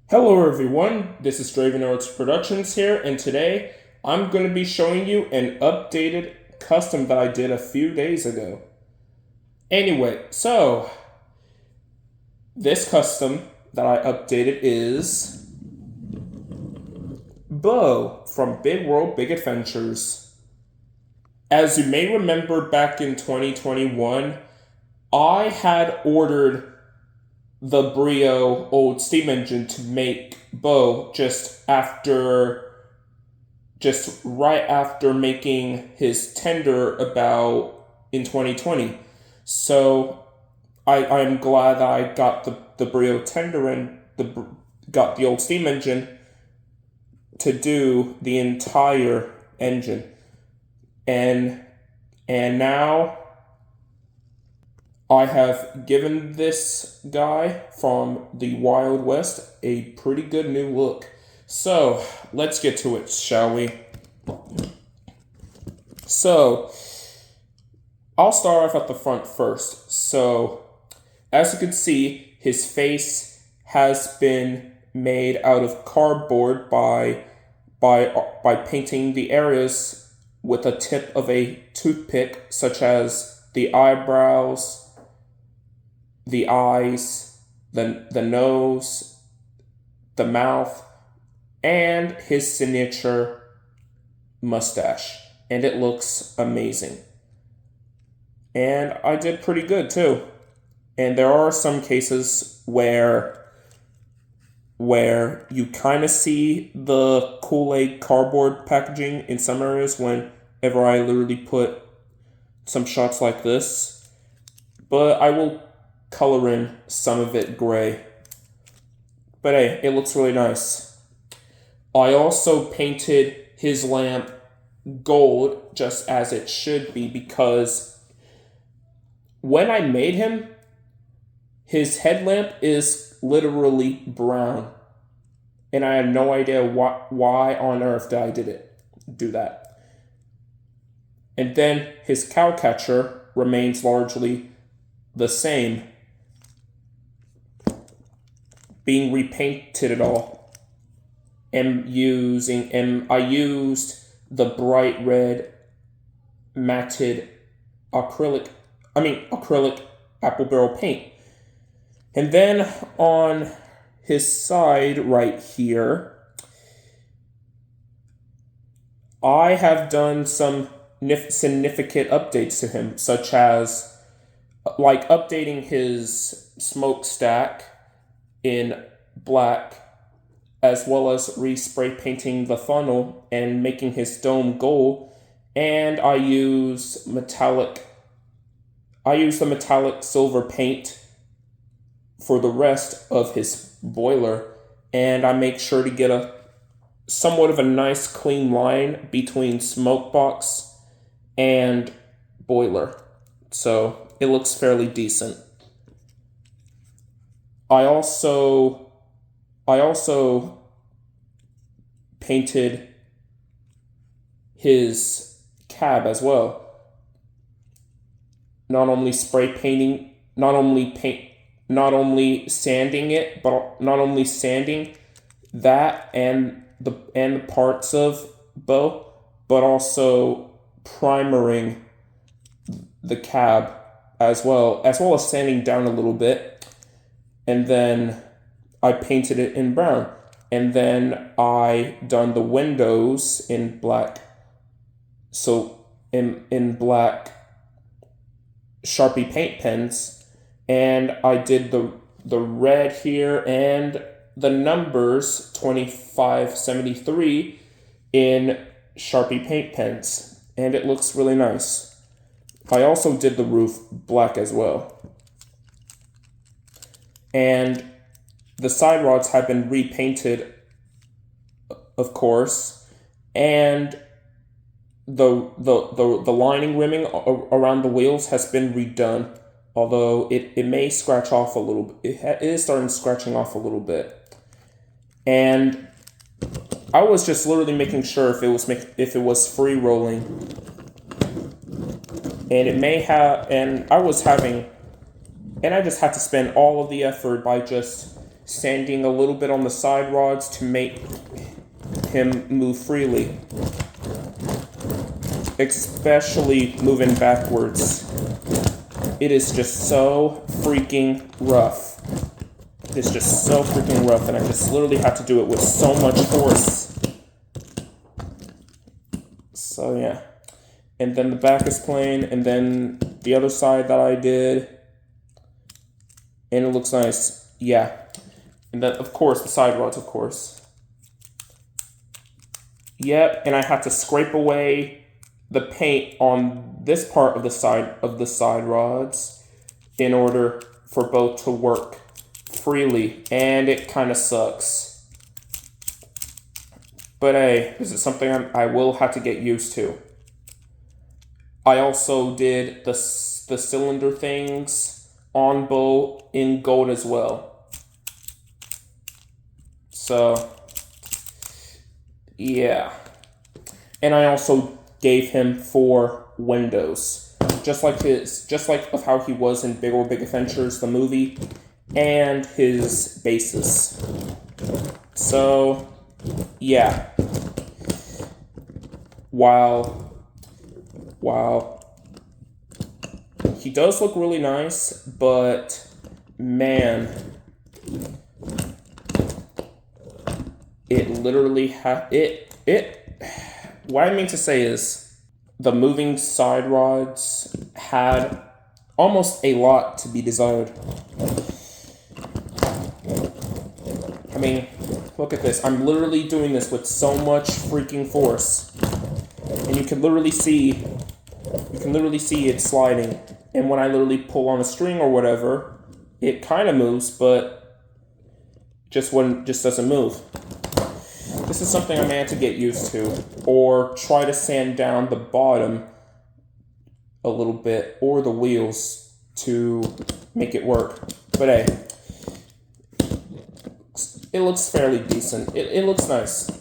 Hello everyone, this is Draven Arts Productions here, and today I'm going to be showing you an updated custom that I did a few days ago. Anyway, so this custom that I updated is Beau from Big World Big Adventures. As you may remember back in 2021, I had ordered the Brio old steam engine to make Beau just right after making his tender about in 2020. So I'm glad that I got the Brio tender and got the old steam engine to do the entire engine. And now I have given this guy from the Wild West a pretty good new look. So, let's get to it, shall we? So, I'll start off at the front first. So, as you can see, his face has been made out of cardboard by painting the areas with a tip of a toothpick, such as the eyebrows, the eyes, the nose, the mouth, and his signature mustache. And it looks amazing. And I did pretty good too. And there are some cases where you kind of see the Kool-Aid cardboard packaging in some areas whenever I literally put some shots like this. But I will color in some of it gray. But hey, it looks really nice. I also painted his lamp gold, just as it should be, because when I made him, his headlamp is literally brown. And I have no idea why on earth I do that. And then his cowcatcher remains largely the same, being repainted at all. I used the bright red matted acrylic apple barrel paint. And then on his side right here, I have done some significant updates to him, such as like updating his smokestack in black, as well as respray painting the funnel and making his dome gold. And I use the metallic silver paint for the rest of his boiler, and I make sure to get a somewhat of a nice clean line between smoke box and boiler, so it looks fairly decent. I also painted his cab as well. Not only sanding that and the parts of Beau, but also primering the cab as well as sanding down a little bit. And then I painted it in brown. And then I done the windows in black. So in black Sharpie paint pens. And I did the red here and the numbers 2573 in Sharpie paint pens. And it looks really nice. I also did the roof black as well. And the side rods have been repainted, of course, and the lining rimming around the wheels has been redone, although it may scratch off a little bit. It is starting scratching off a little bit. And I was just literally making sure if it was free rolling, and it may have, and I just had to spend all of the effort by just sanding a little bit on the side rods to make him move freely. Especially moving backwards. It is just so freaking rough. It's just so freaking rough, and I just literally have to do it with so much force. So yeah. And then the back is plain, and then the other side that I did, and it looks nice. Yeah. And then, of course, the side rods, of course. Yep, and I had to scrape away the paint on this part of the side rods in order for both to work freely, and it kind of sucks. But hey, this is something I will have to get used to. I also did the cylinder things on Beau in gold as well. So, yeah. And I also gave him 4 windows. Just like of how he was in Big or Big Adventures, the movie, and his bases. So, yeah. While he does look really nice, but man, it literally what I mean to say is the moving side rods had almost a lot to be desired. I mean, look at this. I'm literally doing this with so much freaking force. And you can literally see it sliding. And when I literally pull on a string or whatever, it kind of moves, but just doesn't move. This is something I may have to get used to, or try to sand down the bottom a little bit, or the wheels to make it work. But hey, it looks fairly decent. It looks nice.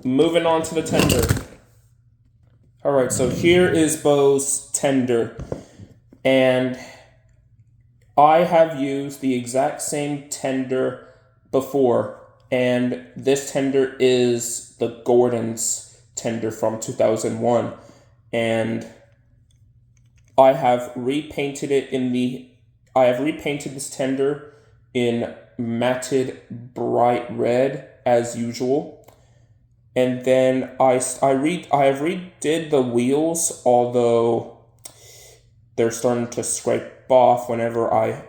Moving on to the tender. Alright, so here is Beau's tender. And I have used the exact same tender before. And this tender is the Gordon's tender from 2001. And I have repainted this tender in matted bright red as usual. And then I have redid the wheels, although they're starting to scrape off whenever I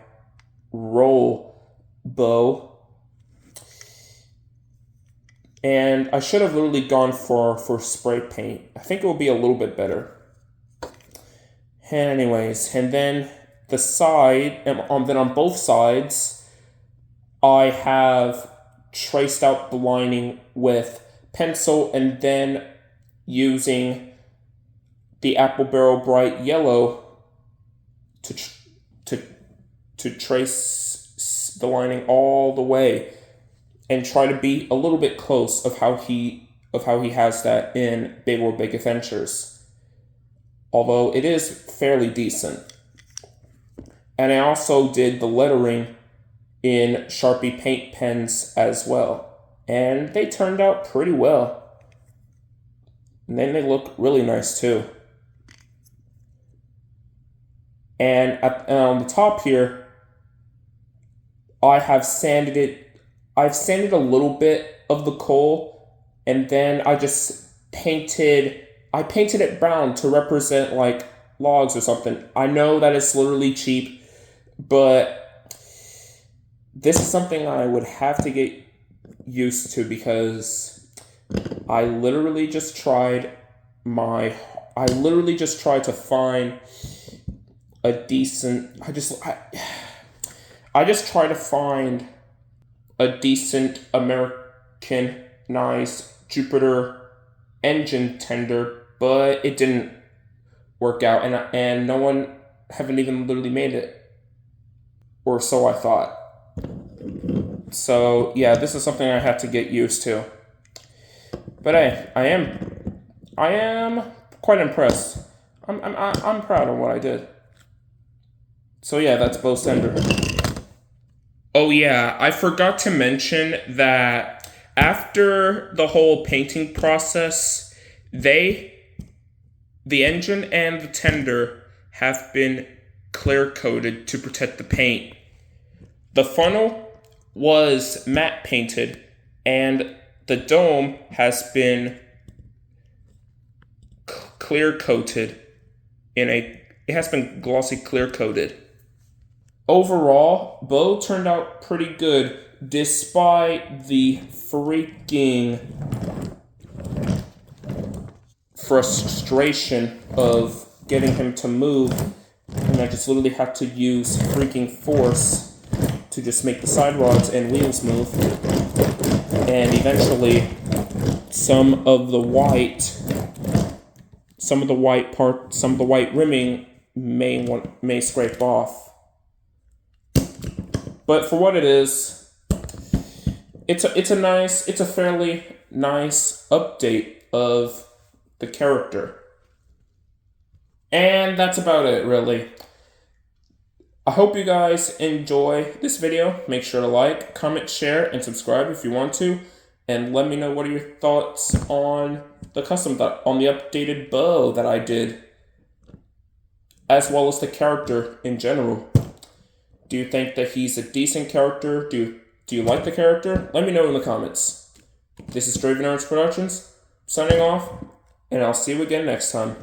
roll Beau. And I should have literally gone for spray paint. I think it will be a little bit better. Anyways, and then the side, then on both sides, I have traced out the lining with pencil, and then using the apple barrel bright yellow to trace the lining all the way, and try to be a little bit close of how he has that in Big or Big Adventures. Although it is fairly decent. And I also did the lettering in Sharpie paint pens as well. And they turned out pretty well. And then they look really nice too. And on the top here, I've sanded a little bit of the coal, and then I painted it brown to represent like logs or something. I know that it's literally cheap, but this is something I would have to get used to, because I literally just tried to find a decent I just try to find a decent Americanized Jupiter engine tender, but it didn't work out, and no one haven't even literally made it, or so I thought. So yeah, this is something I have to get used to. But hey, I am quite impressed. I'm proud of what I did. So yeah, that's Beau's tender. Oh yeah, I forgot to mention that after the whole painting process, the engine and the tender have been clear coated to protect the paint. The funnel was matte painted, and the dome has been clear coated it has been glossy clear coated. Overall, Beau turned out pretty good despite the freaking frustration of getting him to move, and I just literally had to use freaking force to just make the side rods and wheels move. And eventually, some of the white rimming may scrape off. But for what it is, it's a fairly nice update of the character. And that's about it, really. I hope you guys enjoy this video. Make sure to like, comment, share, and subscribe if you want to. And let me know what are your thoughts on the updated Beau that I did, as well as the character in general. Do you think that he's a decent character? Do you like the character? Let me know in the comments. This is Draven Arts Productions, signing off, and I'll see you again next time.